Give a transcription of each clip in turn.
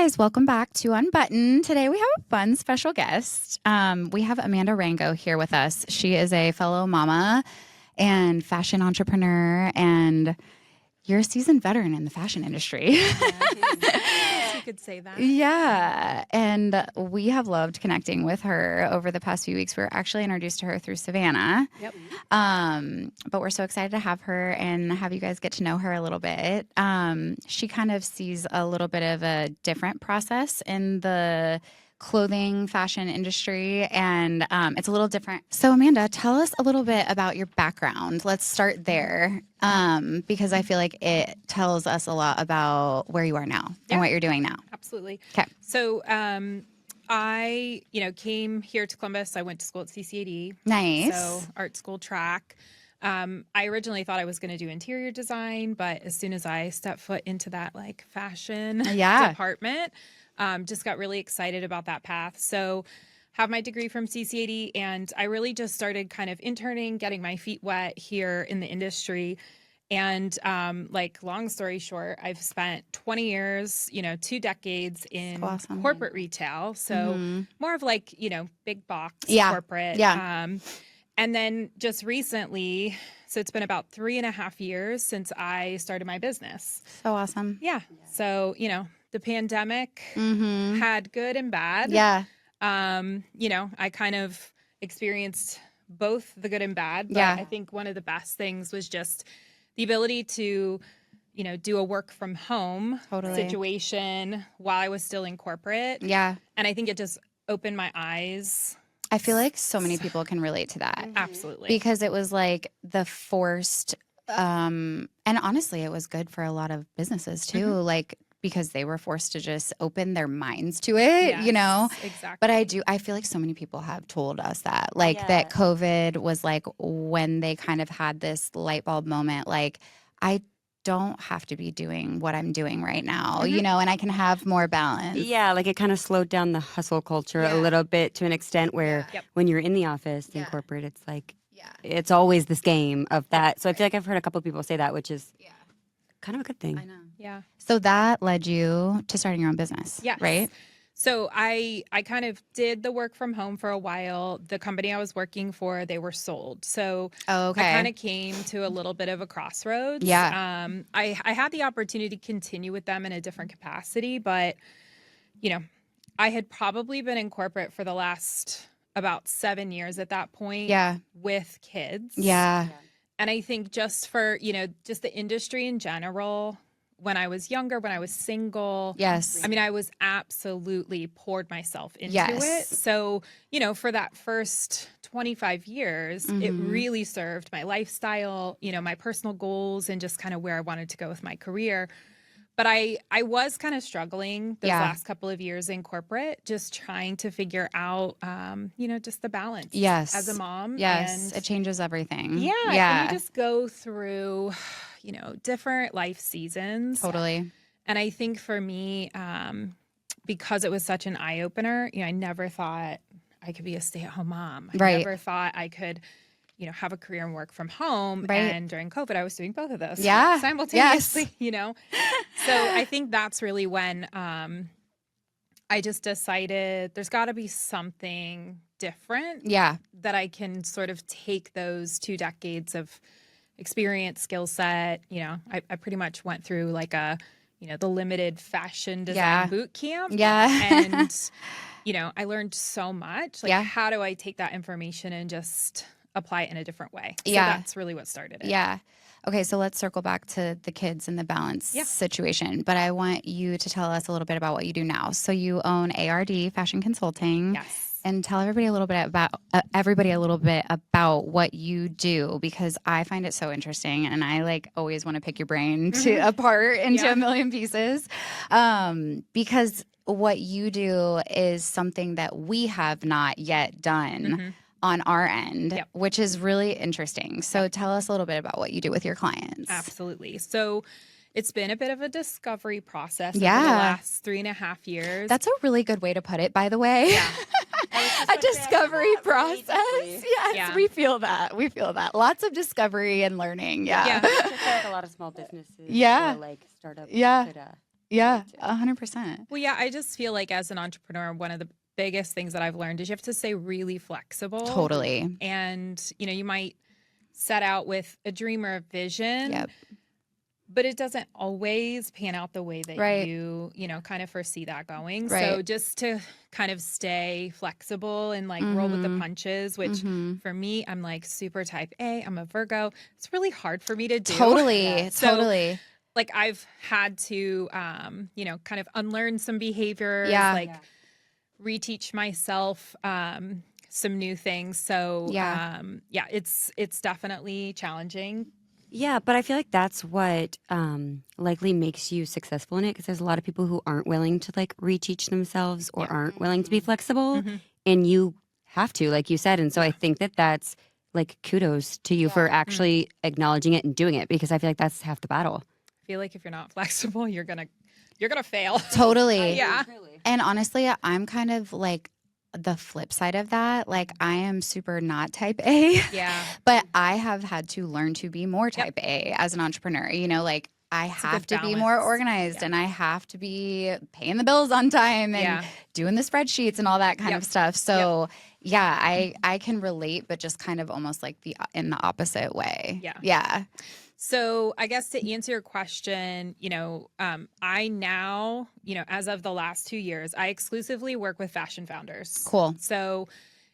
guys, welcome back to Unbutton. Today we have a fun special guest. We have Amanda Rango here with us. She is a fellow mama and fashion entrepreneur, and you're a seasoned veteran in the fashion industry. Yeah, you could say that. Yeah, and we have loved connecting with her over the past few weeks. We were actually introduced to her through Savannah. Yep. But we're so excited to have her and have you guys get to know her a little bit. She kind of sees a little bit of a different process in the clothing fashion industry, and it's a little different. So Amanda, tell us a little bit about your background. Let's start there, because I feel like it tells us a lot about where you are now and what you're doing now. Absolutely. Okay. So I came here to Columbus. I went to school at CCAD. Nice. So art school track. I originally thought I was going to do interior design, but as soon as I stepped foot into that fashion department, just got really excited about that path. So have my degree from CCAD, and I really just started kind of interning, getting my feet wet here in the industry. And long story short, I've spent 20 years, 2 decades in corporate retail. So more of big box corporate. Yeah. And then just recently, so it's been about 3.5 years since I started my business. So awesome. Yeah. So, the pandemic had good and bad. Yeah. I kind of experienced both the good and bad. But I think one of the best things was just the ability to, do a work from home situation while I was still in corporate. Yeah. And I think it just opened my eyes. I feel like so many people can relate to that. Absolutely. Because it was like the forced, and honestly, it was good for a lot of businesses too, because they were forced to just open their minds to it, Exactly. But I feel like so many people have told us that, that COVID was when they kind of had this light bulb moment, I don't have to be doing what I'm doing right now, and I can have more balance. Yeah, it kind of slowed down the hustle culture a little bit to an extent where when you're in the office in corporate, it's it's always this game of that. So I feel like I've heard a couple of people say that, which is kind of a good thing. I know. Yeah. So that led you to starting your own business, right? So I kind of did the work from home for a while. The company I was working for, they were sold. So I kind of came to a little bit of a crossroads. Yeah. I had the opportunity to continue with them in a different capacity, but, I had probably been in corporate for the last about 7 years at that point with kids. Yeah. And I think just for, just the industry in general, when I was younger, when I was single. Yes. I mean, I was absolutely poured myself into it. So, for that first 25 years, it really served my lifestyle, my personal goals, and just kind of where I wanted to go with my career. But I was kind of struggling those last couple of years in corporate, just trying to figure out, just the balance as a mom. Yes, it changes everything. Yeah. And you just go through, different life seasons. Totally. And I think for me, because it was such an eye-opener, I never thought I could be a stay-at-home mom. I never thought I could have a career and work from home. Right. And during COVID, I was doing both of those Yes. simultaneously, So I think that's really when I just decided there's got to be something different that I can sort of take those 2 decades of experience, skill set. I pretty much went through the limited fashion design boot camp. Yeah. And, I learned so much. How do I take that information and just apply it in a different way? So that's really what started it. Yeah. Okay, so let's circle back to the kids and the balance situation. But I want you to tell us a little bit about what you do now. So you own ARD Fashion Consulting. Yes. And tell everybody a little bit about what you do, because I find it so interesting, and I always want to pick your brain apart into a million pieces, because what you do is something that we have not yet done on our end, which is really interesting. So tell us a little bit about what you do with your clients. Absolutely. So it's been a bit of a discovery process over the last 3.5 years. That's a really good way to put it, by the way. Yeah. A discovery process. Yes, we feel that. We feel that. Lots of discovery and learning. Yeah. I feel like a lot of small businesses or startups could Yeah, 100%. Well, yeah, I just feel like as an entrepreneur, one of the biggest things that I've learned is you have to stay really flexible. Totally. And, you might set out with a dream or a vision. Yep. But it doesn't always pan out the way that you kind of foresee that going. Right. So just to kind of stay flexible and like roll with the punches, which for me, I'm like super type A, I'm a Virgo. It's really hard for me to do. Totally. So, Totally. like I've had to, kind of unlearn some behaviors, reteach myself some new things. So it's definitely challenging. Yeah, but I feel like that's what likely makes you successful in it, because there's a lot of people who aren't willing to like reteach themselves or aren't willing to be flexible, and you have to, like you said. And so I think that that's like kudos to you for actually acknowledging it and doing it, because I feel like that's half the battle. I feel like if you're not flexible, you're gonna fail. Totally. Yeah. And honestly, I'm kind of like the flip side of that. Like I am super not type A. Yeah. But I have had to learn to be more type A as an entrepreneur. Like I have to be more organized and I have to be paying the bills on time and doing the spreadsheets and all that kind of stuff. So I can relate, but just kind of almost like in the opposite way. Yeah. Yeah. So I guess to answer your question, I now, as of the last 2 years, I exclusively work with fashion founders. Cool. So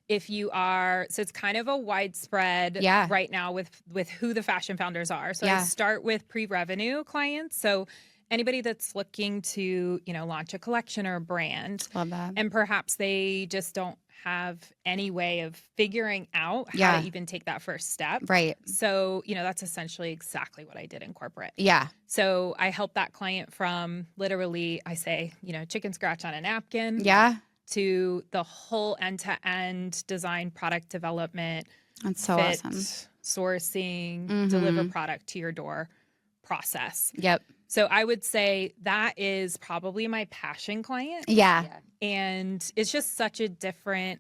it's kind of a widespread right now with who the fashion founders are. So I start with pre-revenue clients. So anybody that's looking to, launch a collection or a brand. Love that. And perhaps they just don't have any way of figuring out how to even take that first step. Right. So, that's essentially exactly what I did in corporate. Yeah. So I helped that client from literally, I say, chicken scratch on a napkin. Yeah. To the whole end-to-end design, product development. That's so fit, awesome. Sourcing, deliver product to your door process. Yep. So I would say that is probably my passion client. Yeah. And it's just such a different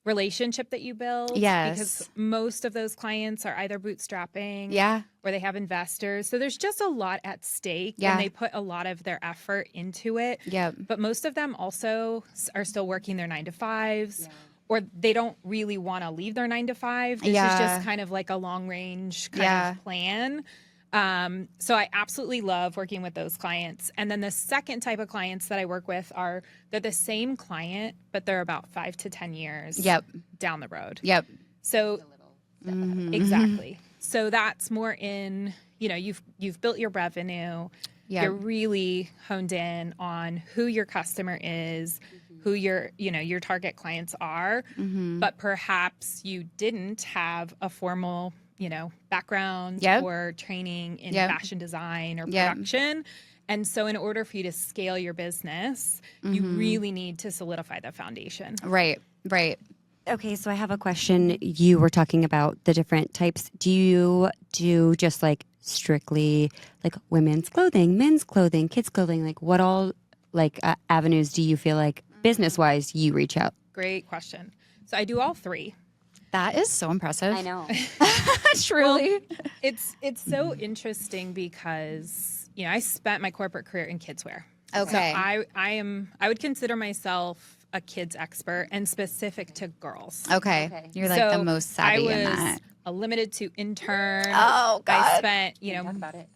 relationship that you build. Yes. Because most of those clients are either bootstrapping. Yeah. Or they have investors. So there's just a lot at stake. Yeah. And they put a lot of their effort into it. Yep. But most of them also are still working their 9-to-5s. Yeah. Or they don't really want to leave their 9-to-5. This is just kind of like a long range kind of plan. So I absolutely love working with those clients. And then the second type of clients that I work with they're the same client, but they're about 5 to 10 years down the road. Yep. So exactly. So that's more in, you've built your revenue. Yep. You're really honed in on who your customer is, who your target clients are, but perhaps you didn't have a formal background or training in fashion design or production. And so in order for you to scale your business, you really need to solidify the foundation. Right. Right. Okay, so I have a question. You were talking about the different types. Do you do just like strictly like women's clothing, men's clothing, kids' clothing? Like what all like avenues do you feel like business-wise you reach out? Great question. So I do all three. That is so impressive. I know. Truly. Well, it's so interesting because, I spent my corporate career in kids wear. Okay. So I would consider myself a kids expert and specific to girls. Okay. You're like the most savvy in that. A limited to intern. Oh, God. I spent,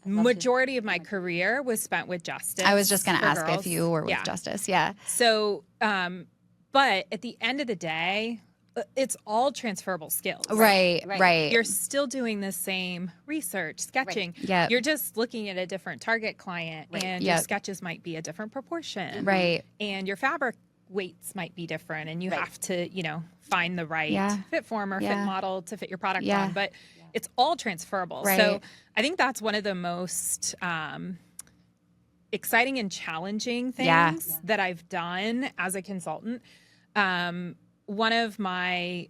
majority of my career was spent with Justice. I was just going to ask girls. if you were with Justice. Yeah. So, but at the end of the day, it's all transferable skills. Right. You're still doing the same research, sketching. Right. Yep. You're just looking at a different target client and your sketches might be a different proportion. Right. And your fabric weights might be different and you have to, find the right fit form or fit model to fit your product on. But it's all transferable. Right. So I think that's one of the most exciting and challenging things that I've done as a consultant. One of my,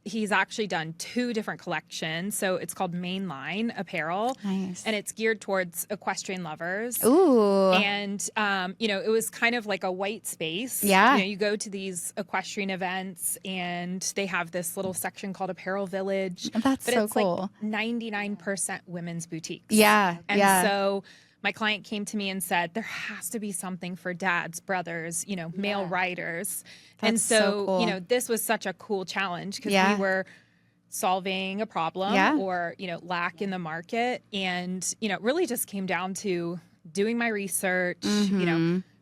he's actually done 2 different collections. So it's called Mainline Apparel. Nice. And it's geared towards equestrian lovers. Ooh. And, it was kind of like a white space. Yeah. You go to these equestrian events and they have this little section called Apparel Village. That's but so it's cool. like 99% women's boutiques. Yeah. And so my client came to me and said, there has to be something for dads, brothers, male writers. That's and so, cool. This was such a cool challenge because we were solving a problem or, lack in the market. And, it really just came down to doing my research,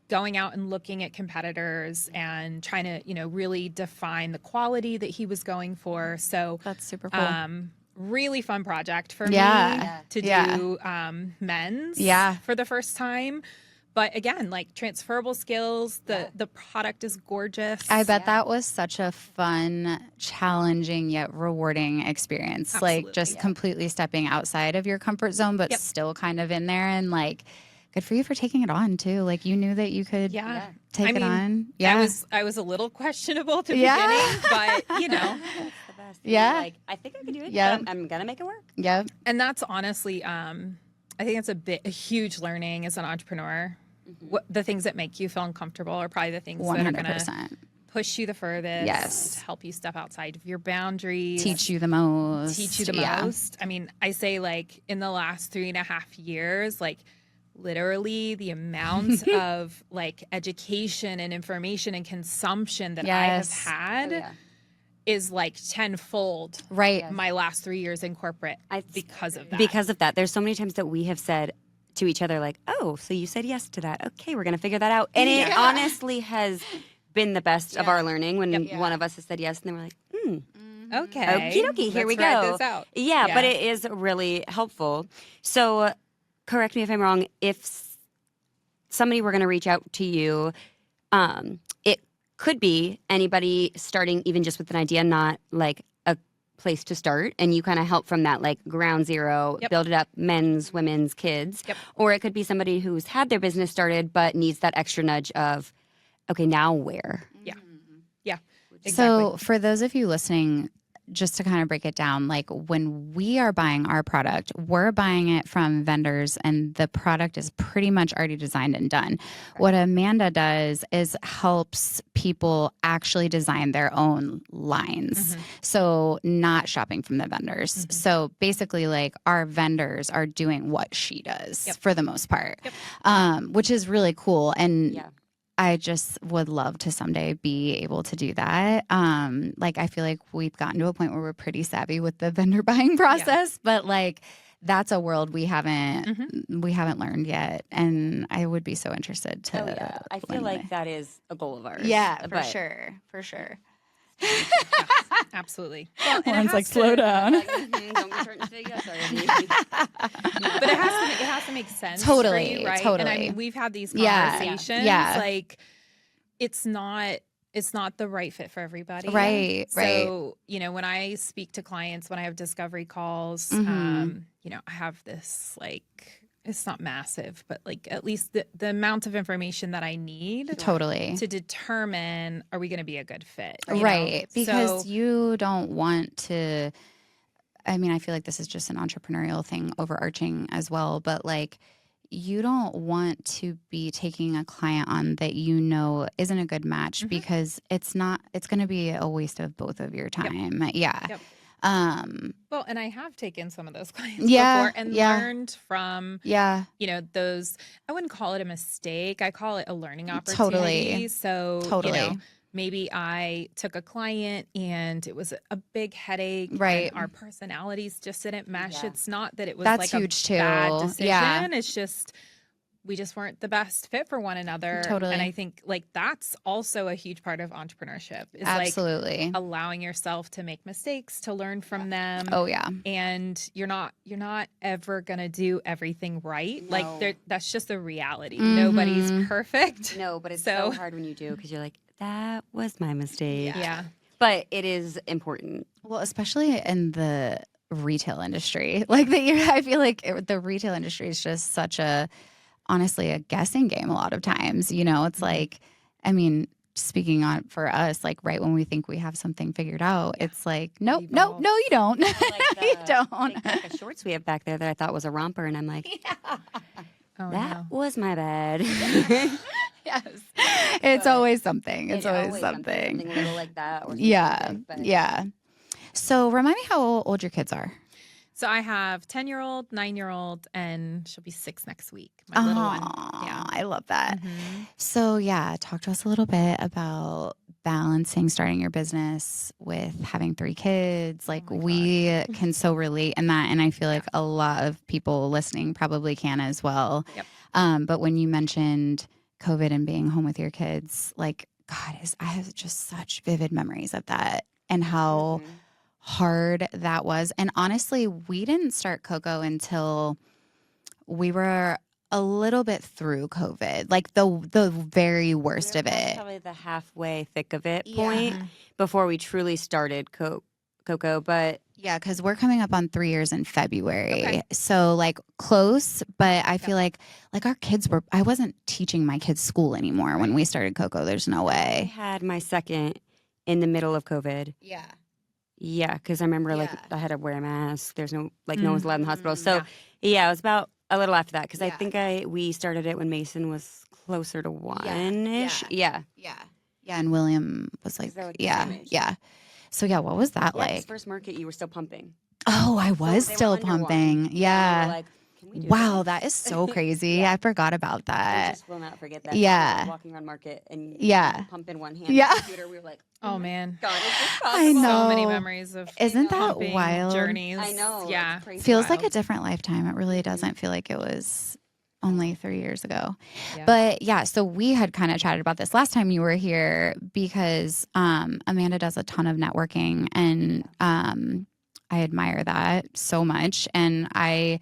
going out and looking at competitors and trying to, really define the quality that he was going for. So that's super cool. Really fun project for me to do men's for the first time. But again, like transferable skills, the product is gorgeous. I bet that was such a fun, challenging yet rewarding experience. Absolutely, like just completely stepping outside of your comfort zone, but still kind of in there. And like, good for you for taking it on too. Like you knew that you could take it on. Yeah, I was a little questionable at the beginning, but Yeah, like I think I could do it. Yeah, I'm gonna make it work. Yeah, and that's honestly, I think it's a huge learning as an entrepreneur. The things that make you feel uncomfortable are probably the things 100%. That are gonna push you the furthest. Yes, help you step outside of your boundaries. Teach you the most. I mean, I say like in the last 3.5 years, like literally the amount of like education and information and consumption that I have had is like tenfold my last 3 years in corporate because of that. Because of that. There's so many times that we have said to each other like, oh, so you said yes to that. Okay, we're going to figure that out. And it honestly has been the best of our learning when one of us has said yes and then we're like, okay. Okie dokie, here we go. Try this out. Yeah, but it is really helpful. So correct me if I'm wrong, if somebody were going to reach out to you, it could be anybody starting even just with an idea, not like a place to start, and you kind of help from that like ground zero, build it up, men's, women's, kids. Or it could be somebody who's had their business started but needs that extra nudge of, okay, now where? Yeah. Exactly. So for those of you listening, just to kind of break it down, like when we are buying our product, we're buying it from vendors and the product is pretty much already designed and done. Right. What Amanda does is helps people actually design their own lines. So not shopping from the vendors. So basically like our vendors are doing what she does for the most part, which is really cool. And I just would love to someday be able to do that. Like I feel like we've gotten to a point where we're pretty savvy with the vendor buying process, but like that's a world we haven't learned yet, and I would be so interested to. I feel like that is a goal of ours. Yeah, for sure. Absolutely. Well, Lauren's like, slow down. Don't be starting to say yes already. But it has to make sense. Totally, for you, right? totally. And I mean, we've had these conversations. Like, it's not the right fit for everybody. Right. So, when I speak to clients, when I have discovery calls, I have this like, it's not massive, but like at least the amount of information that I need to determine, are we going to be a good fit? Right. Because you don't want to, I mean, I feel like this is just an entrepreneurial thing overarching as well, but like, you don't want to be taking a client on that isn't a good match because it's going to be a waste of both of your time. Yep. Well, and I have taken some of those clients before and learned from, those, I wouldn't call it a mistake. I call it a learning opportunity. So, maybe I took a client and it was a big headache. Right. And our personalities just didn't mesh. It's not that it was That's like huge a bad too. decision. It's just, we just weren't the best fit for one another. Totally. And I think like that's also a huge part of entrepreneurship is Absolutely. like allowing yourself to make mistakes, to learn from them. Oh yeah. And you're not ever going to do everything right. No. Like that's just a reality. Nobody's perfect. No, but it's so hard when you do because you're like, that was my mistake. Yeah. But it is important. Well, especially in the retail industry. Like I feel like the retail industry is just such honestly a guessing game a lot of times. It's like, I mean, speaking on for us, like right when we think we have something figured out, it's like, no, you don't. You don't. Like the shorts we have back there that I thought was a romper, and I'm like, that was my bad. Yes. It's always something. It's always something. Something little like that. Or Yeah. So remind me how old your kids are. So I have 10-year-old, 9-year-old, and she'll be 6 next week. My little one. Yeah. I love that. So yeah, talk to us a little bit about balancing starting your business with having 3 kids. Like we can so relate in that. And I feel like a lot of people listening probably can as well. Yep. But when you mentioned COVID and being home with your kids, like God, I have just such vivid memories of that and how hard that was. And honestly, we didn't start Coco until we were a little bit through COVID, like the very worst of it. Probably the halfway thick of it point before we truly started Coco. But yeah, because we're coming up on 3 years in February. So like close, but I feel like our kids I wasn't teaching my kids school anymore when we started Coco. There's no way. I had my second in the middle of COVID. Yeah. Yeah, because I remember like I had to wear a mask. There's no no one's allowed in the hospital. So yeah, it was about a little after that because I think we started it when Mason was closer to 1-ish. Yeah. And William was like yeah. So yeah, what was that like? His first market, you were still pumping. Oh, I was still pumping. Yeah. Like, wow, that is so crazy. I forgot about that. I just will not forget that. Yeah. Walking around market and pump in one hand. Yeah. The computer, we were like, oh man. God, is this possible? I know. So many memories of Isn't that wild? journeys. I know. Yeah. Feels like a different lifetime. It really doesn't feel like it was only 3 years ago. Yeah. But yeah, so we had kind of chatted about this last time you were here because Amanda does a ton of networking and I admire that so much. And I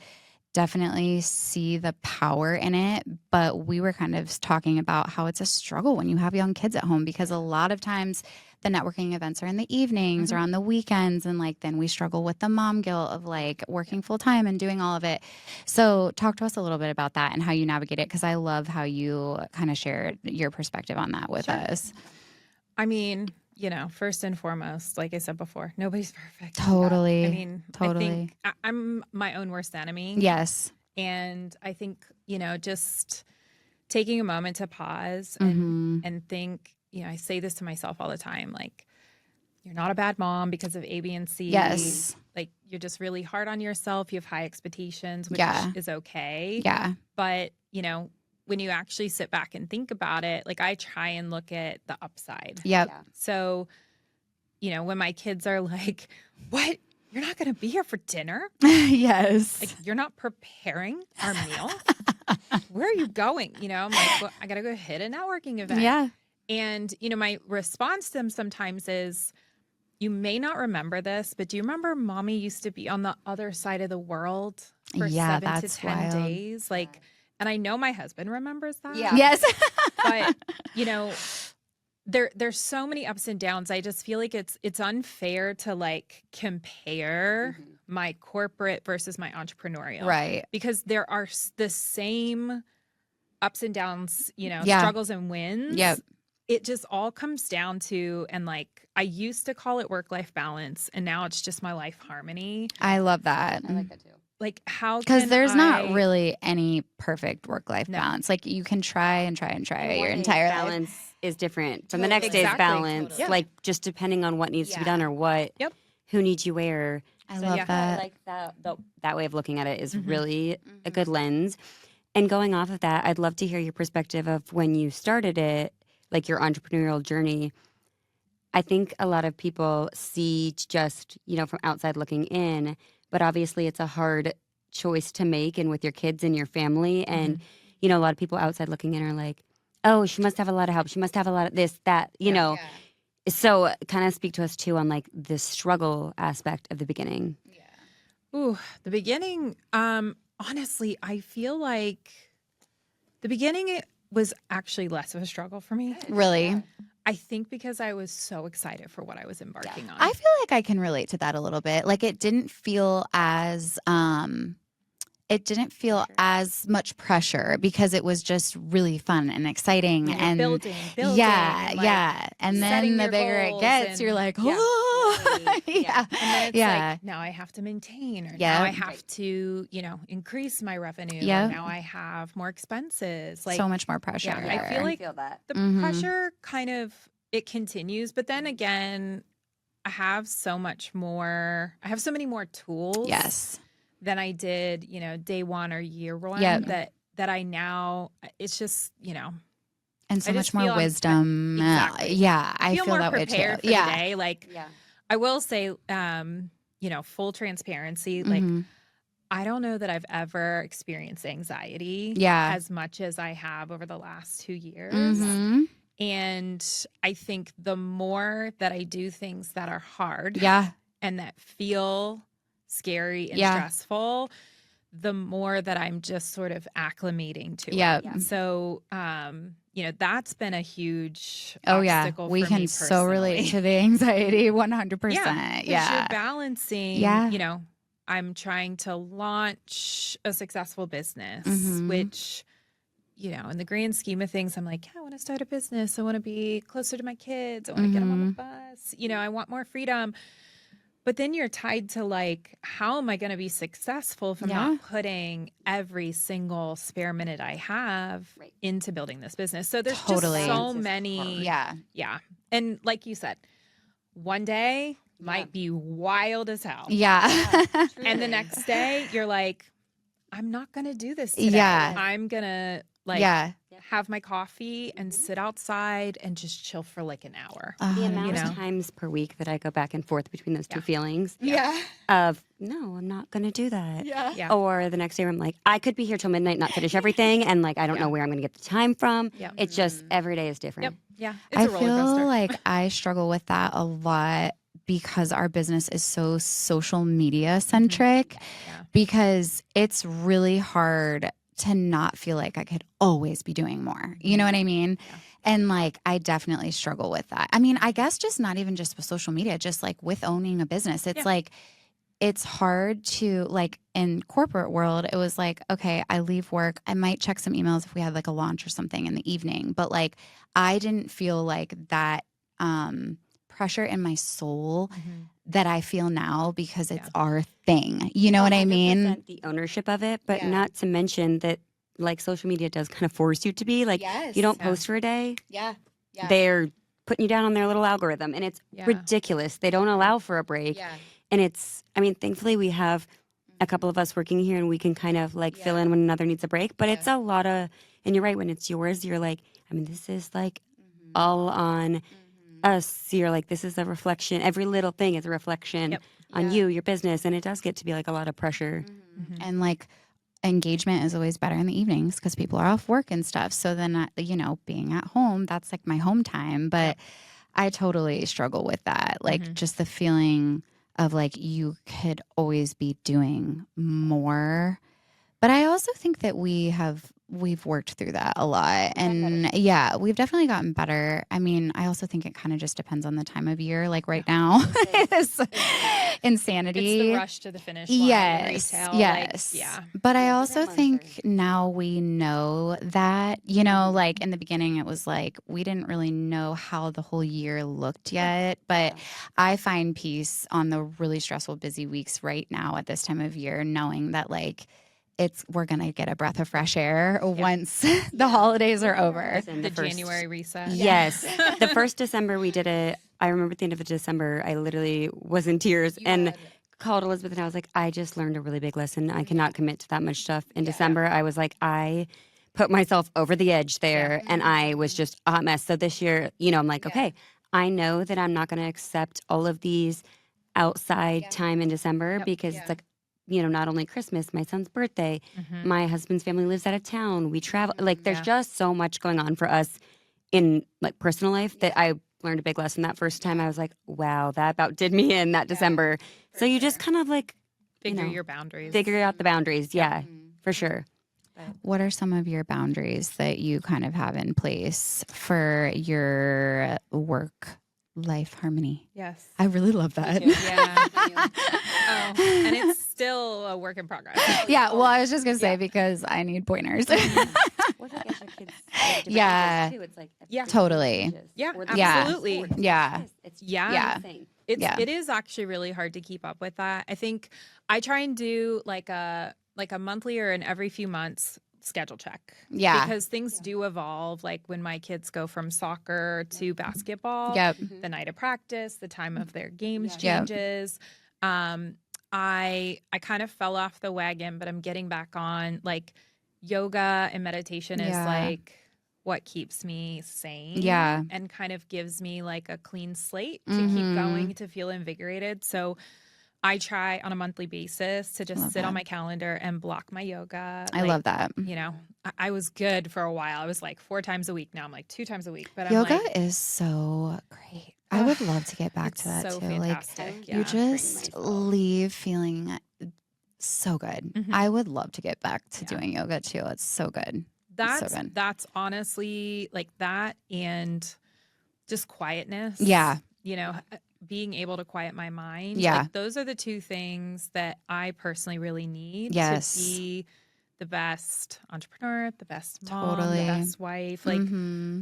definitely see the power in it, but we were kind of talking about how it's a struggle when you have young kids at home because a lot of times the networking events are in the evenings or on the weekends, and like then we struggle with the mom guilt of like working full time and doing all of it. So talk to us a little bit about that and how you navigate it, because I love how you kind of shared your perspective on that with us. I mean, first and foremost, like I said before, nobody's perfect. Totally. I mean, I think I'm my own worst enemy. Yes. And I think, just taking a moment to pause and think, I say this to myself all the time, like, you're not a bad mom because of A, B, and C. Yes. Like, you're just really hard on yourself. You have high expectations, which is okay. Yeah. But, when you actually sit back and think about it, like I try and look at the upside. Yep. Yeah. So, when my kids are like, what? You're not going to be here for dinner? Yes. Like, you're not preparing our meal? Where are you going? I'm like, well, I got to go hit a networking event. Yeah. And, my response to them sometimes is, you may not remember this, but do you remember mommy used to be on the other side of the world for 7 to 10 wild. days? Like, and I know my husband remembers that. Yeah. Yes. But, there's so many ups and downs. I just feel like it's unfair to like compare my corporate versus my entrepreneurial. Right. Because there are the same ups and downs, struggles and wins. Yep. It just all comes down to, and like, I used to call it work-life balance, and now it's just my life harmony. I love that. I like that too. Like, how because there's not really any perfect work-life balance. Like you can try and try and try your entire balance life. Is different from the next day's balance. Totally. Like just depending on what needs to be done or what, who needs you where. I love that. I like that way of looking at it is really a good lens. And going off of that, I'd love to hear your perspective of when you started it, like your entrepreneurial journey. I think a lot of people see just, from outside looking in, but obviously it's a hard choice to make, and with your kids and your family. And, a lot of people outside looking in are like, oh, she must have a lot of help. She must have a lot of this, that, know. So kind of speak to us too on like the struggle aspect of the beginning. Yeah. Ooh, the beginning, honestly, I feel like the beginning was actually less of a struggle for me. Really? I think because I was so excited for what I was embarking on. I feel like I can relate to that a little bit. Like it didn't feel as as much pressure because it was just really fun and exciting and building. Yeah. And then the bigger it gets, you're like, oh, yeah. And then it's like, now I have to maintain, or now I have to, increase my revenue. Yeah. Now I have more expenses. Like so much more pressure. Yeah, I feel like the pressure kind of, it continues, but then again, I have so many more tools. Yes. than I did, day one or year one. That I now, it's just, and so much more wisdom. Exactly. I feel more that way prepared too. for the day. Like, I will say, full transparency, like, I don't know that I've ever experienced anxiety as much as I have over the last 2 years. And I think the more that I do things that are hard and that feel scary and stressful, the more that I'm just sort of acclimating to it. So, that's been a huge obstacle we for can me so relate to the anxiety 100%. Because you're balancing, I'm trying to launch a successful business, which, in the grand scheme of things, I'm like, I want to start a business. I want to be closer to my kids. I want to get them on the bus. I want more freedom. But then you're tied to like, how am I going to be successful if I'm not putting every single spare minute I have into building this business? So there's just so many. Yeah. And like you said, one day might be wild as hell. And the next day you're like, I'm not going to do this today. I'm going to have my coffee and sit outside and just chill for like an hour. The amount of times per week that I go back and forth between those two feelings of, no, I'm not going to do that. Or the next day I'm like, I could be here till midnight, not finish everything. And like, I don't know where I'm going to get the time from. It's just every day is different. Yeah. I feel like I struggle with that a lot because our business is so social media centric because it's really hard to not feel like I could always be doing more. You know what I mean? And like, I definitely struggle with that. I mean, I guess just not even just with social media, just like with owning a business. It's like, it's hard to like in corporate world, it was like, okay, I leave work. I might check some emails if we had like a launch or something in the evening. But like, I didn't feel like that pressure in my soul that I feel now because it's our thing. You know what I mean? The ownership of it, but not to mention that like social media does kind of force you to be like, you don't post for a day. They're putting you down on their little algorithm and it's ridiculous. They don't allow for a break. And it's, I mean, thankfully we have a couple of us working here and we can kind of like fill in when another needs a break, but it's a lot of, and you're right, when it's yours, you're like, I mean, this is like all on us. You're like, this is a reflection. Every little thing is a reflection on you, your business. And it does get to be like a lot of pressure. And like engagement is always better in the evenings because people are off work and stuff. So then, being at home, that's like my home time. But I totally struggle with that. Like just the feeling of like you could always be doing more. But I also think that we've worked through that a lot. And we've definitely gotten better. I mean, I also think it kind of just depends on the time of year. Like right now, it's insanity. It's the rush to the finish line. Retail, But I also think now we know that, like in the beginning, it was like we didn't really know how the whole year looked yet. But I find peace on the really stressful, busy weeks right now at this time of year, knowing that like, we're going to get a breath of fresh air once the holidays are over. The January reset. Yes. The first December we did it. I remember at the end of December, I literally was in tears and called Elizabeth and I was like, I just learned a really big lesson. I cannot commit to that much stuff. In December, I was like, I put myself over the edge there and I was just a hot mess. So this year, I'm like, okay, I know that I'm not going to accept all of these outside time in December because it's like, not only Christmas, my son's birthday, my husband's family lives out of town, we travel, like there's just so much going on for us in like personal life that I learned a big lesson that first time. I was like, wow, that about did me in that December. So you just kind of like figure your boundaries. Figure out the boundaries. Yeah, for sure. What are some of your boundaries that you kind of have in place for your work life harmony? Yes. I really love that. And it's still a work in progress. Well, I was just going to say because I need pointers. Well, I guess your kids too. It's like totally. Absolutely. It is actually really hard to keep up with that. I think I try and do like a monthly or an every few months schedule check. Because things do evolve. Like when my kids go from soccer to basketball, the night of practice, the time of their games changes. I kind of fell off the wagon, but I'm getting back on. Like yoga and meditation is like what keeps me sane and kind of gives me like a clean slate to keep going, to feel invigorated. So I try on a monthly basis to just sit on my calendar and block my yoga. I love that. You know, I was good for a while. I was like 4 times a week. Now I'm like 2 times a week. But yoga I'm like, is so great. I would love to get back to that so too. Fantastic. Like you just leave feeling so good. I would love to get back to doing yoga too. It's so good. That's honestly like that, and just quietness. Yeah. You know, being able to quiet my mind. Yeah. Like, those are the 2 things that I personally really need to be the best entrepreneur, the best mom, the best wife. Like,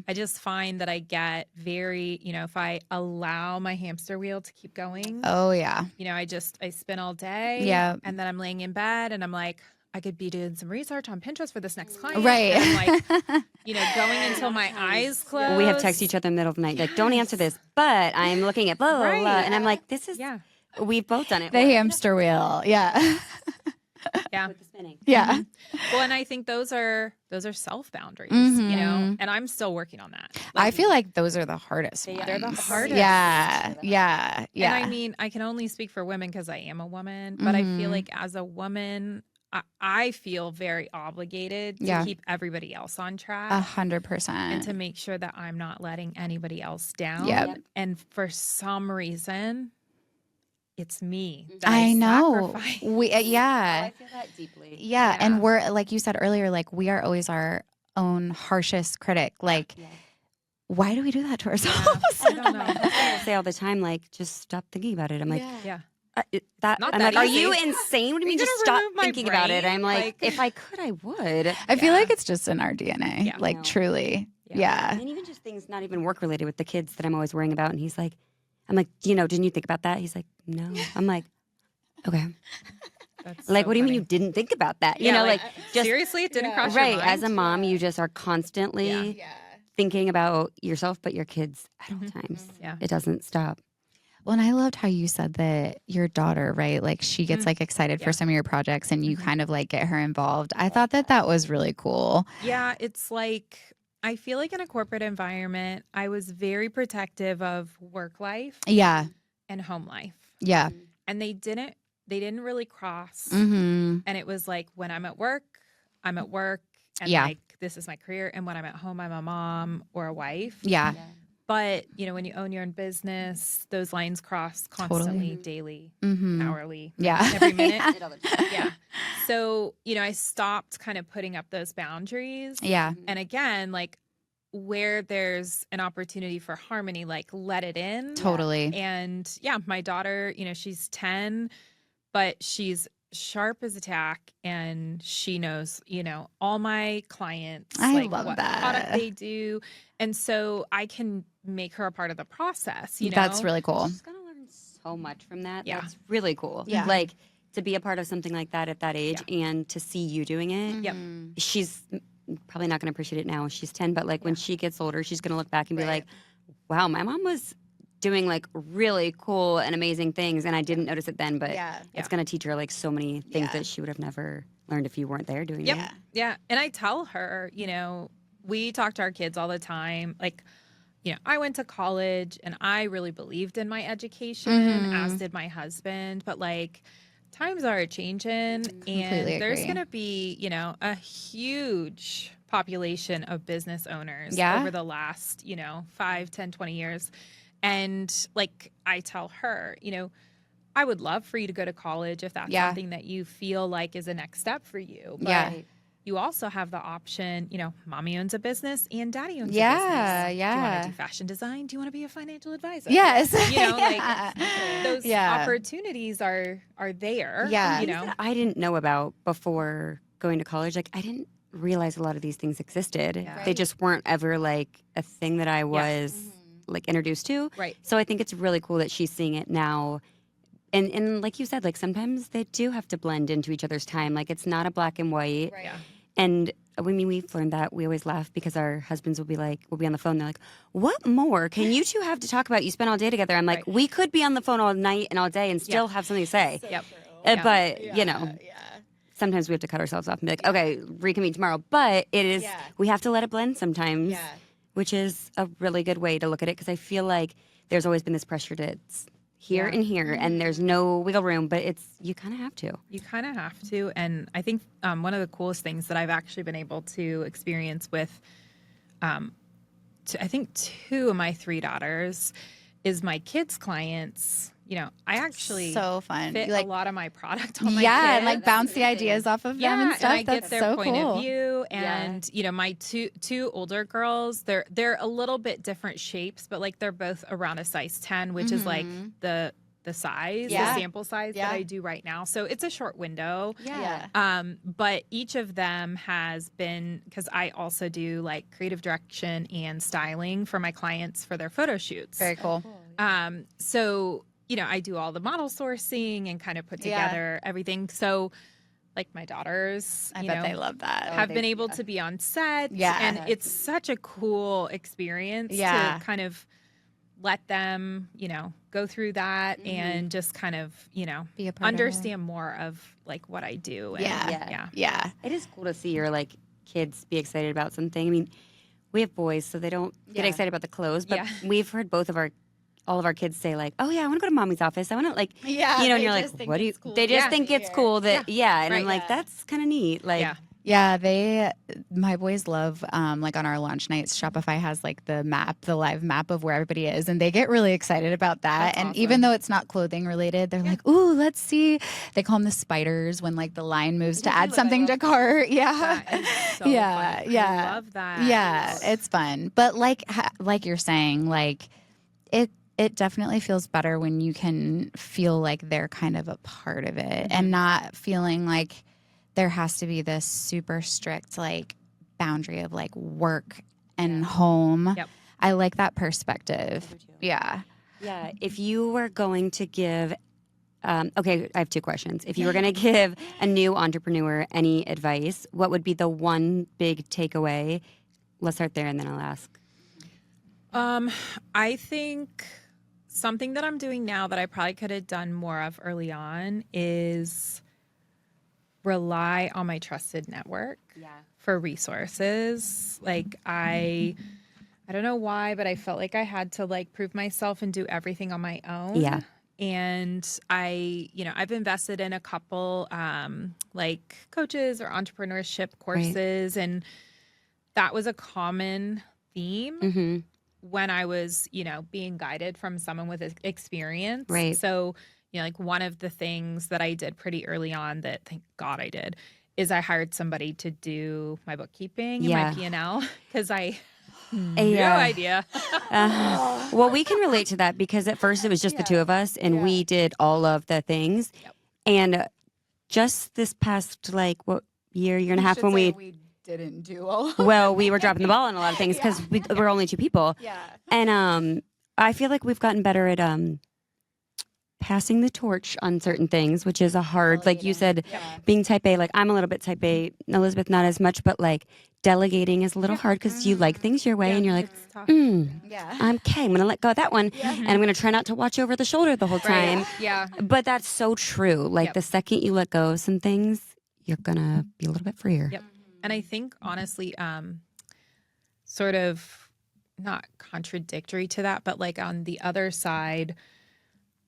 I just find that I get very, you know, if I allow my hamster wheel to keep going. Oh, yeah. You know, I spin all day. Yeah. And then I'm laying in bed and I'm like, I could be doing some research on Pinterest for this next client. Right. And I'm like, you know, going until my eyes close. We have text each other in the middle of the night, like, don't answer this, but I'm looking at blah, blah, blah. And I'm like, this is, we've both done it. The hamster wheel. Yeah. Yeah. With the spinning. Yeah. Well, and I think those are self boundaries, you know, and I'm still working on that. Like, I feel like those are the hardest ones. They're the hardest. Yeah. Yeah. Yeah. And I mean, I can only speak for women because I am a woman, but I feel like as a woman, I feel very obligated to keep everybody else on track. 100%. And to make sure that I'm not letting anybody else down. Yep. And for some reason, it's me that I know. sacrifice. I feel that deeply. Yeah. And we're, like you said earlier, like we are always our own harshest critic. Like, why do we do that to ourselves? I don't know. I say all the time, like, just stop thinking about it. I'm like, I'm like, are you insane? What do you mean? Just stop thinking about it. I'm like, if I could, I would. I feel like it's just in our DNA. Like, truly. Yeah. And even just things not even work related with the kids that I'm always worrying about. And he's like, I'm like, you know, didn't you think about that? He's like, no. I'm like, okay. That's like, so what do you mean funny. you didn't think about that? You know, like just seriously, it didn't cross your mind. Right. As a mom, you just are constantly thinking about yourself, but your kids at all times. Yeah. It doesn't stop. Well, and I loved how you said that your daughter, right? Like she gets like excited for some of your projects and you kind of like get her involved. I thought that was really cool. Yeah. It's like, I feel like in a corporate environment, I was very protective of work life. Yeah. And home life. Yeah. And they didn't really cross. Mm-hmm. And it was like, when I'm at work, I'm at work. And like, this is my career. And when I'm at home, I'm a mom or a wife. Yeah. But, you know, when you own your own business, those lines cross constantly, daily, hourly, every minute. Yeah. So, you know, I stopped kind of putting up those boundaries. Yeah. And again, like where there's an opportunity for harmony, like let it in. Totally. And my daughter, you know, she's 10, but she's sharp as a tack, and she knows, you know, all my clients, I like love what that. product they do. And so I can make her a part of the process, you know? That's really cool. She's going to learn so much from that. Yeah. That's really cool. Yeah. Like to be a part of something like that at that age and to see you doing it. Yep. She's probably not going to appreciate it now. She's 10, but like when she gets older, she's going to look back and be like, wow, my mom was doing like really cool and amazing things, and I didn't notice it then, but it's going to teach her like so many things that she would have never learned if you weren't there doing it. Yeah. And I tell her, you know, we talk to our kids all the time. Like, you know, I went to college and I really believed in my education, as did my husband, but like times are changing, and there's going to be, you know, a huge population of business owners over the last, you know, 5, 10, 20 years. And like I tell her, you know, I would love for you to go to college if that's something that you feel like is a next step for you. But you also have the option, you know, mommy owns a business and daddy owns a business. Yeah. Do you want to do fashion design? Do you want to be a financial advisor? Yes. You know, like those opportunities are there. Yeah. You know, I didn't know about before going to college. Like I didn't realize a lot of these things existed. Yeah. They just weren't ever like a thing that I was like introduced to. Right. So I think it's really cool that she's seeing it now. And like you said, like sometimes they do have to blend into each other's time. Like it's not a black and white. Right. Yeah. And I mean, we've learned that. We always laugh because our husbands will be like, we'll be on the phone. They're like, what more can you two have to talk about? You spend all day together. I'm like, we could be on the phone all night and all day and still have something to say. Yep. But, sometimes we have to cut ourselves off and be like, okay, reconvene tomorrow. But it is, we have to let it blend sometimes, which is a really good way to look at it, because I feel like there's always been this pressure to it's here and here, and there's no wiggle room, but you kind of have to. You kind of have to. And I think one of the coolest things that I've actually been able to experience with, I think 2 of my 3 daughters is my kids' clients. I actually so fun. fit a lot of my product on my kids. And like bounce the ideas off of them and stuff. And I That's get their so point cool. of view. And my two older girls, they're a little bit different shapes, but like they're both around a size 10, which is like the size, the sample size that I do right now. So it's a short window. But each of them has been, because I also do like creative direction and styling for my clients for their photo shoots. Very cool. So, I do all the model sourcing and kind of put together everything. So like my daughters, I bet they love that. Have been able to be on set. And it's such a cool experience to kind of let them, go through that and just kind of, be a part understand more of like what I do. And, It is cool to see your like kids be excited about something. I mean, we have boys, so they don't get excited about the clothes, but we've heard all of our kids say like, "Oh yeah, I want to go to mommy's office. I want to like, and you're like, what do you? Cool. They just think it's cool that, and I'm like, that's kind of neat, like. My boys love, like on our launch nights, Shopify has like the live map of where everybody is. And they get really excited about that. That's and awesome. Even though it's not clothing related, they're like, ooh, let's see. They call them the spiders when like the line moves to add something to cart. That is so fun. I love that. Yeah, it's fun. But like you're saying, like it definitely feels better when you can feel like they're kind of a part of it and not feeling like there has to be this super strict like boundary of like work and home. Yep. I like that perspective. Yeah. Yeah. If you were going to give, okay, I have 2 questions. If you were going to give a new entrepreneur any advice, what would be the one big takeaway? Let's start there and then I'll ask. I think something that I'm doing now that I probably could have done more of early on is rely on my trusted network for resources. Like I don't know why, but I felt like I had to like prove myself and do everything on my own. Yeah. And I've invested in a couple like coaches or entrepreneurship courses, and that was a common theme when I was, being guided from someone with experience. Right. So like one of the things that I did pretty early on that thank God I did is I hired somebody to do my bookkeeping and my P&L because I no idea. Well, we can relate to that because at first it was just the 2 of us and we did all of the things. And just this past like year and a half when we didn't do all. Well, we were dropping the ball on a lot of things because we're only 2 people. Yeah. And I feel like we've gotten better at passing the torch on certain things, which is a hard, like you said, being type A. Like I'm a little bit type A, Elizabeth not as much, but like delegating is a little hard because you like things your way and you're like, I'm okay, I'm gonna let go of that one and I'm gonna try not to watch over the shoulder the whole time. Right. Yeah. But that's so true. Like the second you let go of some things, you're gonna be a little bit freer. Yep. And I think honestly, sort of not contradictory to that, but like on the other side,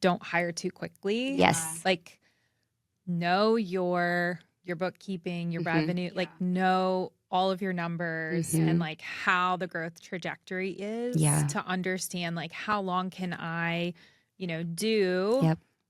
don't hire too quickly. Yes. Like know your bookkeeping, your revenue, like know all of your numbers and like how the growth trajectory is to understand like how long can I,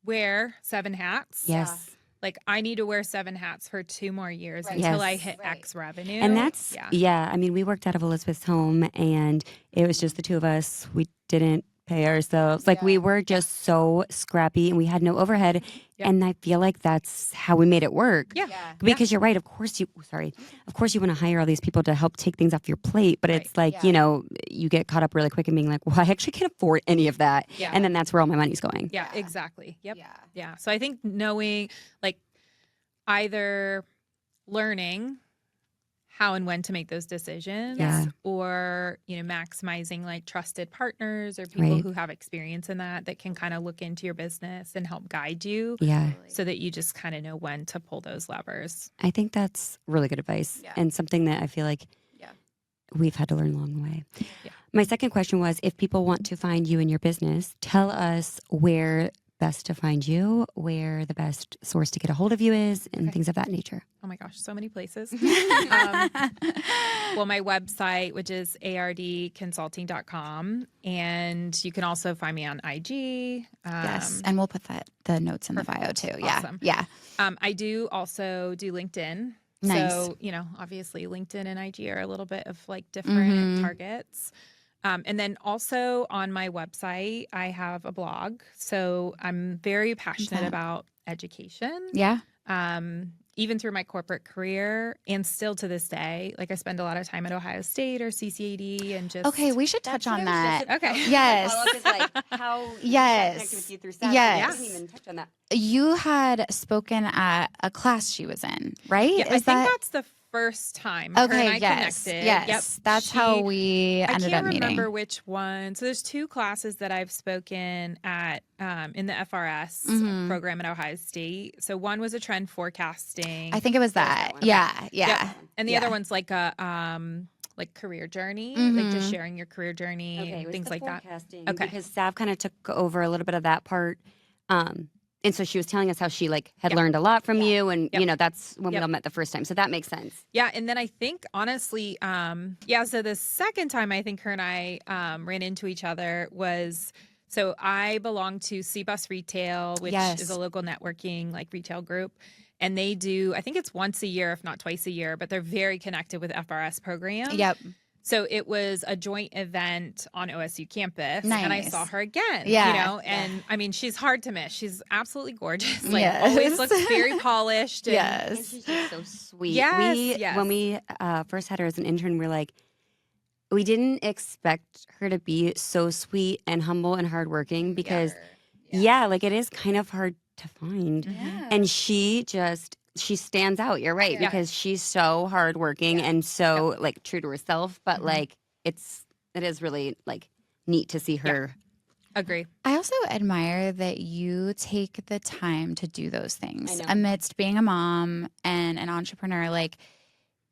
wear 7 hats. Yes. Like I need to wear 7 hats for 2 more years until I hit X revenue. And that's, I mean, we worked out of Elizabeth's home and it was just the 2 of us. We didn't pay ourselves. Like we were just so scrappy and we had no overhead. And I feel like that's how we made it work. Yeah. Because you're right. Of course you want to hire all these people to help take things off your plate. But it's like, you get caught up really quick and being like, well, I actually can't afford any of that. Yeah. And then that's where all my money's going. Yeah, exactly. Yep. Yeah. So I think knowing like either learning how and when to make those decisions, or, maximizing like trusted partners or people who have experience in that can kind of look into your business and help guide you so that you just kind of know when to pull those levers. I think that's really good advice and something that I feel like we've had to learn along the way. Yeah. My second question was, if people want to find you in your business, tell us where best to find you, where the best source to get a hold of you is, and things of that nature. Oh my gosh, so many places. Well, my website, which is ardconsulting.com, and you can also find me on IG. Yes, and we'll put the notes in the bio too. Awesome. Yeah. I do also do LinkedIn. Nice. So, obviously LinkedIn and IG are a little bit of like different targets. And then also on my website, I have a blog. So I'm very passionate about education. Yeah. Even through my corporate career, and still to this day, like I spend a lot of time at Ohio State or CCAD and just. Okay, we should touch on that. Okay. Yes. Is like how connected with you through staff. Yes. I didn't even touch on that. You had spoken at a class she was in, right? Yeah, I think that's the first time her and I connected. Yes, that's how we ended up meeting. I can't remember which one. So there's two classes that I've spoken at in the FRS program at Ohio State. So one was a trend forecasting. I think it was that. Yeah. Yep. And the other one's like a like career journey, like just sharing your career journey and things like that. Okay. Because Sav kind of took over a little bit of that part. And so she was telling us how she had learned a lot from you, and that's when we all met the first time. So that makes sense. Yeah, and then I think honestly, so the second time I think her and I ran into each other was, so I belong to C-Bus Retail, which is a local networking like retail group, and they do, I think it's once a year, if not twice a year, but they're very connected with FRS program. Yep. So it was a joint event on OSU campus, and I saw her again, and I mean, she's hard to miss. She's absolutely gorgeous. Like always looks very polished. And, and she's just so sweet. Yes, When we first had her as an intern, we're like, we didn't expect her to be so sweet and humble and hardworking because, like it is kind of hard to find. Yeah. And she stands out. You're right, because she's so hardworking and so like true to herself. But like it is really like neat to see her. Agree. I also admire that you take the time to do those things amidst being a mom and an entrepreneur. Like,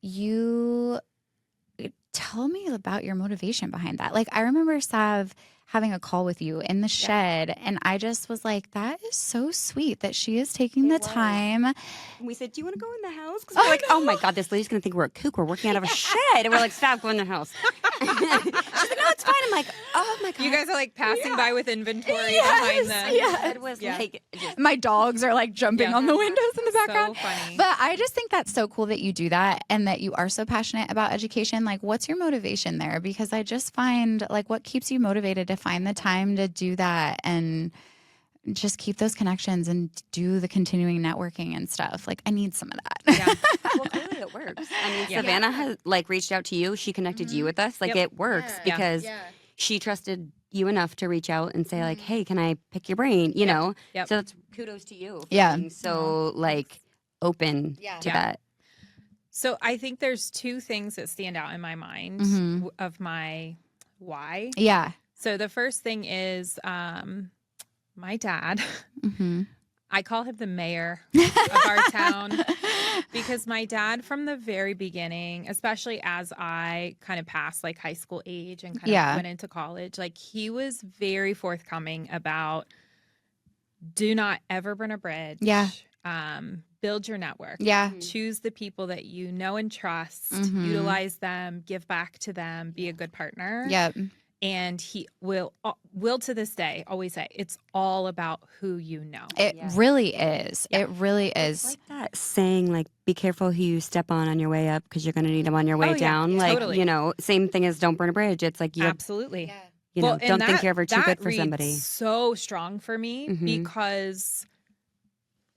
you tell me about your motivation behind that. Like, I remember Sav having a call with you in the shed, and I just was like, that is so sweet that she is taking the time. And we said, do you want to go in the house? Because we're like, oh my God, this lady's going to think we're a kook. We're working out of a shed. And we're like, stop, go in the house. She's like, no, it's fine. I'm like, oh my God. You guys are like passing by with inventory behind them. It was like, my dogs are like jumping on the windows in the background. So funny. But I just think that's so cool that you do that and that you are so passionate about education. Like, what's your motivation there? Because I just find like, what keeps you motivated to find the time to do that and just keep those connections and do the continuing networking and stuff. Like, I need some of that. Yeah. Well, clearly it works. I mean, Savannah has like reached out to you. She connected you with us. Like, it works because she trusted you enough to reach out and say like, hey, can I pick your brain? You know? Yep. So that's kudos to you. For being so like open to that. So I think there's two things that stand out in my mind of my why. Yeah. So the first thing is my dad. I call him the mayor of our town because my dad from the very beginning, especially as I kind of passed like high school age and kind of went into college, like he was very forthcoming about do not ever burn a bridge. Yeah. Build your network. Yeah. Choose the people that you know and trust, utilize them, give back to them, be a good partner. Yep. And he will to this day always say, it's all about who you know. It really is. It really is. It's like that saying, like, be careful who you step on your way up because you're going to need them on your way down. Like, totally. you know, same thing as don't burn a bridge. It's like, absolutely. You know, don't think you're ever too good for somebody. So strong for me because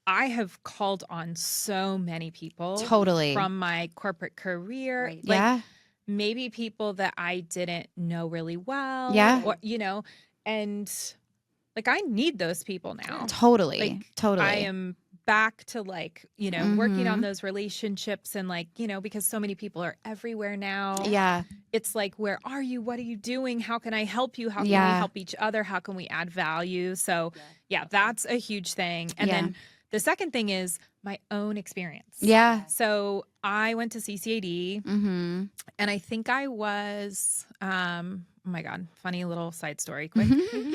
I have called on so many people. Totally. From my corporate career. Right. Like, maybe people that I didn't know really well. Or, you know, and like I need those people now. Totally. Like, totally. I am back to like, you know, working on those relationships and like, you know, because so many people are everywhere now. Yeah. It's like, where are you? What are you doing? How can I help you? How can we help each other? How can we add value? So yeah, that's a huge thing. And then the second thing is my own experience. Yeah. So I went to CCAD and I think I was, oh my God, funny little side story quick.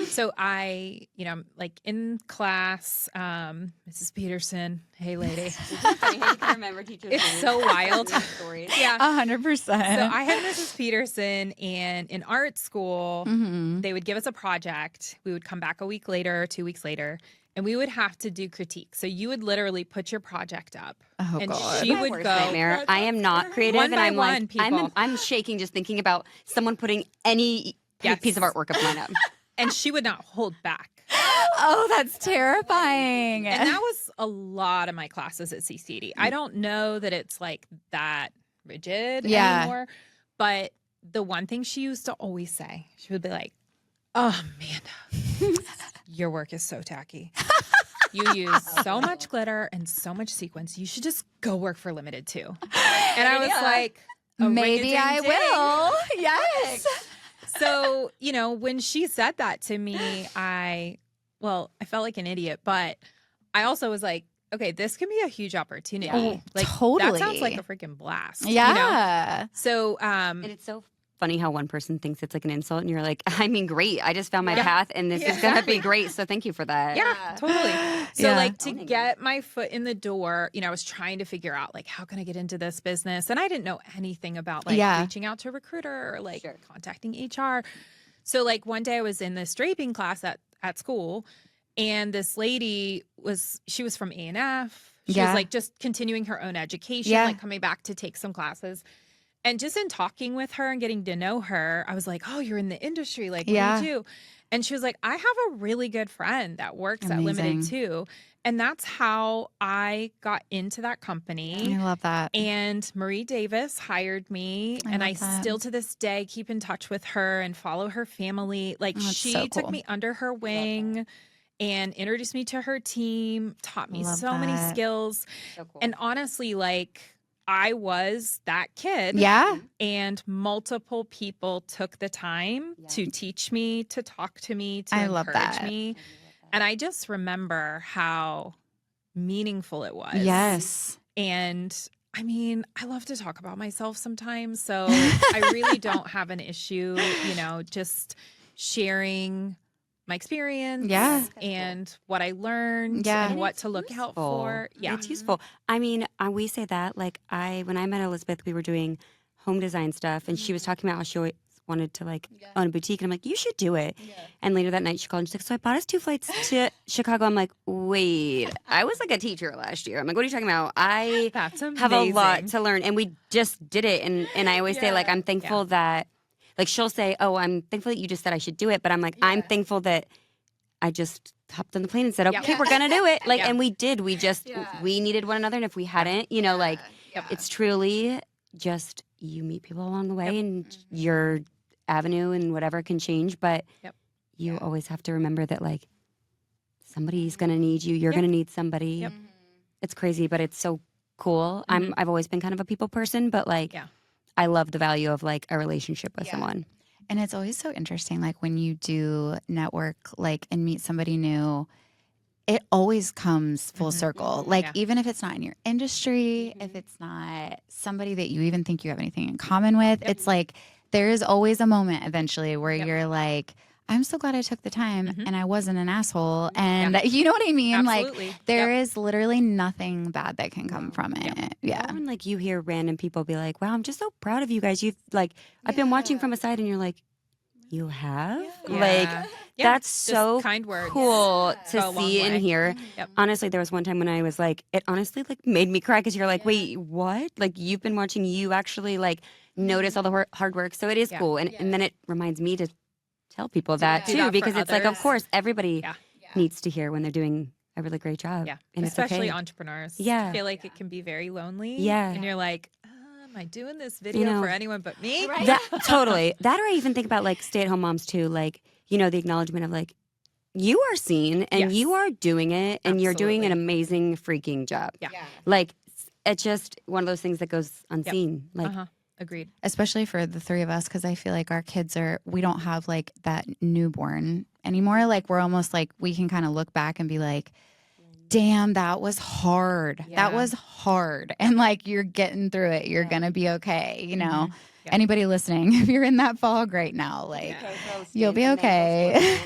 So I, you know, like in class, Mrs. Peterson, hey lady. I can remember teachers. It's so wild. Yeah. 100%. So I had Mrs. Peterson, and in art school, they would give us a project. We would come back a week later, 2 weeks later, and we would have to do critique. So you would literally put your project up. Oh, and God. she would go. Nightmare. I am not creative, One and by I'm one, like, people. I'm shaking just thinking about someone putting any piece of artwork of mine up. And she would not hold back. Oh, that's terrifying. And that was a lot of my classes at CCD. I don't know that it's like that rigid anymore, but the one thing she used to always say, she would be like, oh, Amanda, your work is so tacky. You use so much glitter and so much sequins. You should just go work for Limited too. And I was like, maybe I will. Yes. So, you know, when she said that to me, I felt like an idiot, but I also was like, okay, this can be a huge opportunity. Oh, like, totally. That sounds like a freaking blast. Yeah. You know? So, and it's so funny how one person thinks it's like an insult and you're like, I mean, great. I just found my path and this is going to be great. So thank you for that. Yeah, totally. So like to get my foot in the door, you know, I was trying to figure out like, how can I get into this business? And I didn't know anything about like reaching out to a recruiter or like contacting HR. So like one day I was in this draping class at school, and this lady she was from A&F. She was like just continuing her own education, like coming back to take some classes. And just in talking with her and getting to know her, I was like, oh, you're in the industry. Like, what do you do? And she was like, I have a really good friend that works at Limited too. And that's how I got into that company. I love that. And Marie Davis hired me. And I still to this day keep in touch with her and follow her family. Like she took me under her wing and introduced me to her team, taught me so many skills. So cool. And honestly, like, I was that kid. Yeah. And multiple people took the time to teach me, to talk to me, to encourage me. And I just remember how meaningful it was. Yes. And I mean, I love to talk about myself sometimes. So I really don't have an issue, you know, just sharing my experience and what I learned and what to look out for. Yeah. It's useful. I mean, we say that, like when I met Elizabeth, we were doing home design stuff and she was talking about how she always wanted to like own a boutique. And I'm like, you should do it. Yeah. And later that night she called and she's like, so I bought us 2 flights to Chicago. I'm like, wait, I was like a teacher last year. I'm like, what are you talking about? I have a lot to learn. And we just did it. And I always say like, I'm thankful that, like she'll say, oh, I'm thankful that you just said I should do it. But I'm like, I'm thankful that I just hopped on the plane and said, okay, we're going to do it. Like, and we did. We just, we needed one another. And if we hadn't, you know, like it's truly just you meet people along the way and your avenue and whatever can change. But you always have to remember that like somebody's going to need you. You're going to need somebody. Yep. It's crazy, but it's so cool. I've always been kind of a people person, but like, I love the value of like a relationship with someone. And it's always so interesting, like when you do network, like and meet somebody new, it always comes full circle. Like even if it's not in your industry, if it's not somebody that you even think you have anything in common with, it's like there is always a moment eventually where you're like, I'm so glad I took the time and I wasn't an asshole. And you know what I mean? Absolutely. Like there is literally nothing bad that can come from it. Yeah. And like you hear random people be like, wow, I'm just so proud of you guys. You've like, I've been watching from a side and you're like, you have? Like, that's so kind words. Cool to see and hear. Honestly, there was one time when I was like, it honestly like made me cry because you're like, wait, what? Like you've been watching, you actually like notice all the hard work. So it is cool. And then it reminds me to tell people that too, because it's like, of course, everybody needs to hear when they're doing a really great job. Yeah, and especially it's entrepreneurs. Yeah. I feel like it can be very lonely. Yeah. And you're like, am I doing this video for anyone but me? Right. Totally. That or I even think about like stay-at-home moms too, like, you know, the acknowledgement of like, you are seen and you are doing it and you're doing an Absolutely. amazing freaking job. Yeah. Like, it's just one of those things that goes unseen. Like, Agreed. Especially for the three of us, because I feel like our kids we don't have like that newborn anymore. Like we're almost like we can kind of look back and be like, damn, that was hard. Yeah. That was hard. And like you're getting through it. You're going to be okay. You know, anybody listening, if you're in that fog right now, like you'll be okay.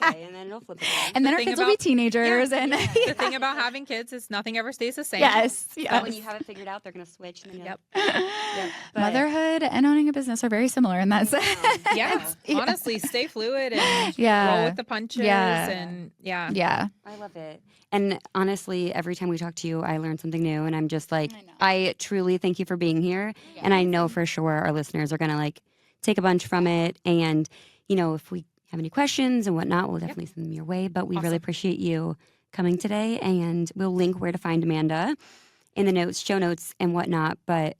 And then it'll flip again. And then our kids will be teenagers. And the thing about having kids is nothing ever stays the same. Yes. But when you have it figured out, they're going to switch. And then Motherhood and owning a business are very similar in that sense. Honestly, stay fluid and roll with the punches. And Yeah. I love it. And honestly, every time we talk to you, I learn something new. And I'm just like, I truly thank you for being here. Yeah. And I know for sure our listeners are going to like take a bunch from it. And, you know, if we have any questions and whatnot, we'll definitely send them your way. But we really appreciate you coming today. And we'll link where to find Amanda in the show notes and whatnot. But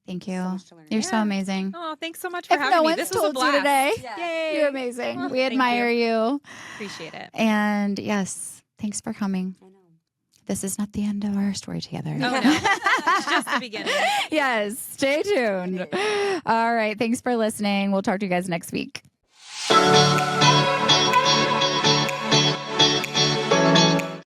thank you. You're so amazing. Oh, thanks so much for having me. This was a blast. You today. Yay. You're amazing. We admire you. Appreciate it. And yes, thanks for coming. I know. This is not the end of our story together. Oh, no. It's just the beginning. Yes. Stay tuned. All right. Thanks for listening. We'll talk to you guys next week.